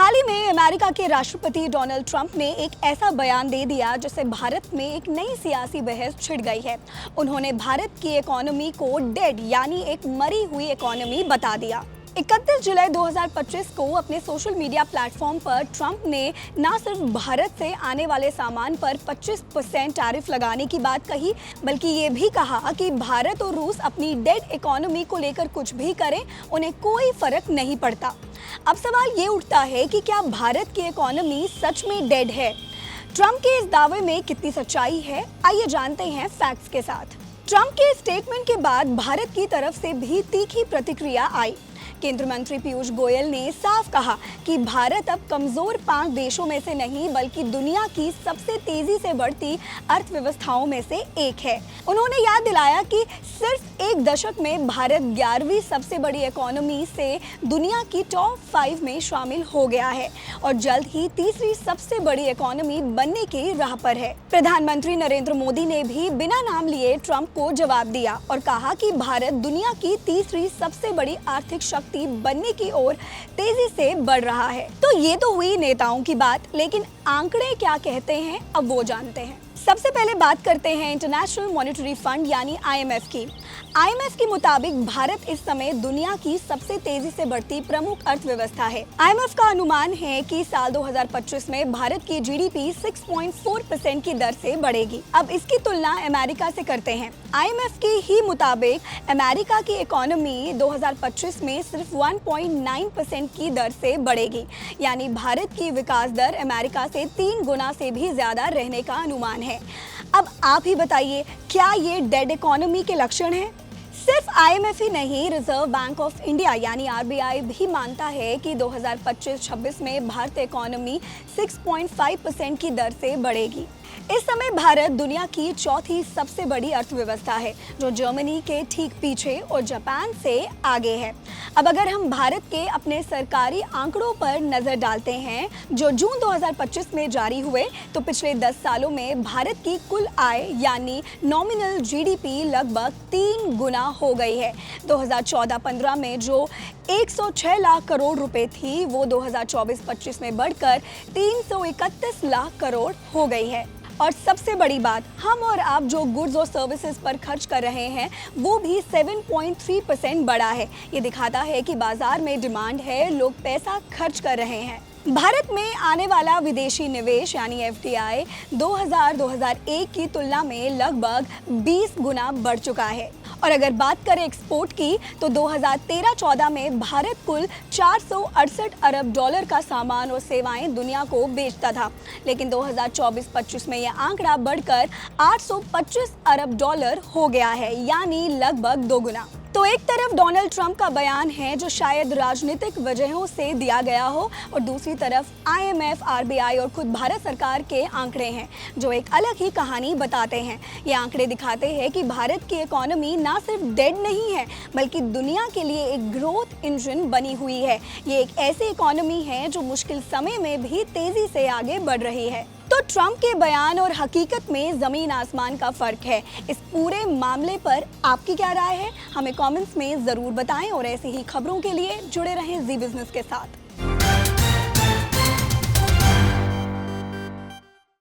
हाल ही में अमेरिका के राष्ट्रपति डोनाल्ड ट्रंप ने एक ऐसा बयान दे दिया जिससे भारत में एक नई सियासी बहस छिड़ गई है। उन्होंने भारत की इकोनॉमी को डेड यानी एक मरी हुई इकोनॉमी बता दिया। 31 जुलाई 2025 को अपने सोशल मीडिया प्लेटफॉर्म पर ट्रंप ने न सिर्फ भारत से आने वाले सामान पर 25% टैरिफ लगाने की बात कही, बल्कि ये भी कहा कि भारत और रूस अपनी डेड इकोनॉमी को लेकर कुछ भी करें, उन्हें कोई फर्क नहीं पड़ता। अब सवाल ये उठता है कि क्या भारत की इकोनॉमी सच में डेड है? ट्रंप के इस दावे में कितनी सच्चाई है, आइए जानते हैं फैक्ट्स के साथ। ट्रंप के स्टेटमेंट के बाद भारत की तरफ से भी तीखी प्रतिक्रिया आई। केंद्रीय मंत्री पीयूष गोयल ने साफ कहा कि भारत अब कमजोर 5 देशों में से नहीं बल्कि दुनिया की सबसे तेजी से बढ़ती अर्थव्यवस्थाओं में से एक है। उन्होंने याद दिलाया कि सिर्फ एक दशक में भारत 11वीं सबसे बड़ी इकोनॉमी से दुनिया की टॉप 5 में शामिल हो गया है और जल्द ही तीसरी सबसे बड़ी इकोनॉमी बनने की राह पर है। प्रधानमंत्री नरेंद्र मोदी ने भी बिना नाम लिए ट्रंप को जवाब दिया और कहा कि भारत दुनिया की तीसरी सबसे बड़ी आर्थिक शक्ति बनने की ओर तेजी से बढ़ रहा है। तो ये तो हुई नेताओं की बात, लेकिन आंकड़े क्या कहते हैं अब वो जानते हैं। सबसे पहले बात करते हैं इंटरनेशनल मॉनेटरी फंड यानी IMF की। IMF के मुताबिक भारत इस समय दुनिया की सबसे तेजी से बढ़ती प्रमुख अर्थव्यवस्था है। IMF का अनुमान है कि साल 2025 में भारत की GDP 6.4% की दर से बढ़ेगी। अब इसकी तुलना अमेरिका से करते हैं। IMF के ही मुताबिक अमेरिका की इकोनॉमी 2025 में सिर्फ 1.9% की दर से बढ़ेगी, यानी भारत की विकास दर अमेरिका से 3 गुना से भी ज्यादा रहने का अनुमान है। अब आप ही बताइए, क्या ये डेड इकोनॉमी के लक्षण हैं? सिर्फ IMF ही नहीं, रिजर्व बैंक ऑफ इंडिया यानी RBI भी मानता है कि 2025-26 में भारतीय इकोनॉमी 6.5% की दर से बढ़ेगी। इस समय भारत दुनिया की चौथी सबसे बड़ी अर्थव्यवस्था है, जो जर्मनी के ठीक पीछे और जापान से आगे है। अब अगर हम भारत के अपने सरकारी आंकड़ों पर नजर डालते हैं जो जून 2025 में जारी हुए, तो पिछले 10 सालों में भारत की कुल आय यानी नॉमिनल GDP लगभग 3 गुना हो गई है। 2014-15 में जो 106 लाख करोड़ रुपए थी, वो 2024-25 में बढ़कर 331 लाख करोड़ हो गई है। और सबसे बड़ी बात, हम और आप जो गुड्स और सर्विसेज पर खर्च कर रहे हैं वो भी 7.3% बढ़ा है। ये दिखाता है कि बाजार में डिमांड है, लोग पैसा खर्च कर रहे हैं। भारत में आने वाला विदेशी निवेश यानी FDI 2000-2001 की तुलना में लगभग 20 गुना बढ़ चुका है। और अगर बात करें एक्सपोर्ट की, तो 2013-14 में भारत कुल 468 अरब डॉलर का सामान और सेवाएं दुनिया को बेचता था, लेकिन 2024-25 में यह आंकड़ा बढ़कर 825 अरब डॉलर हो गया है, यानी लगभग 2 गुना। तो एक तरफ डोनाल्ड ट्रंप का बयान है जो शायद राजनीतिक वजहों से दिया गया हो, और दूसरी तरफ IMF, RBI और खुद भारत सरकार के आंकड़े हैं जो एक अलग ही कहानी बताते हैं। ये आंकड़े दिखाते हैं कि भारत की इकोनॉमी ना सिर्फ डेड नहीं है बल्कि दुनिया के लिए एक ग्रोथ इंजन बनी हुई है। ये एक ऐसी इकोनॉमी है जो मुश्किल समय में भी तेजी से आगे बढ़ रही है। तो ट्रंप के बयान और हकीकत में जमीन आसमान का फर्क है। इस पूरे मामले पर आपकी क्या राय है? हमें कमेंट्स में जरूर बताएं और ऐसी ही खबरों के लिए जुड़े रहें जी बिजनेस के साथ।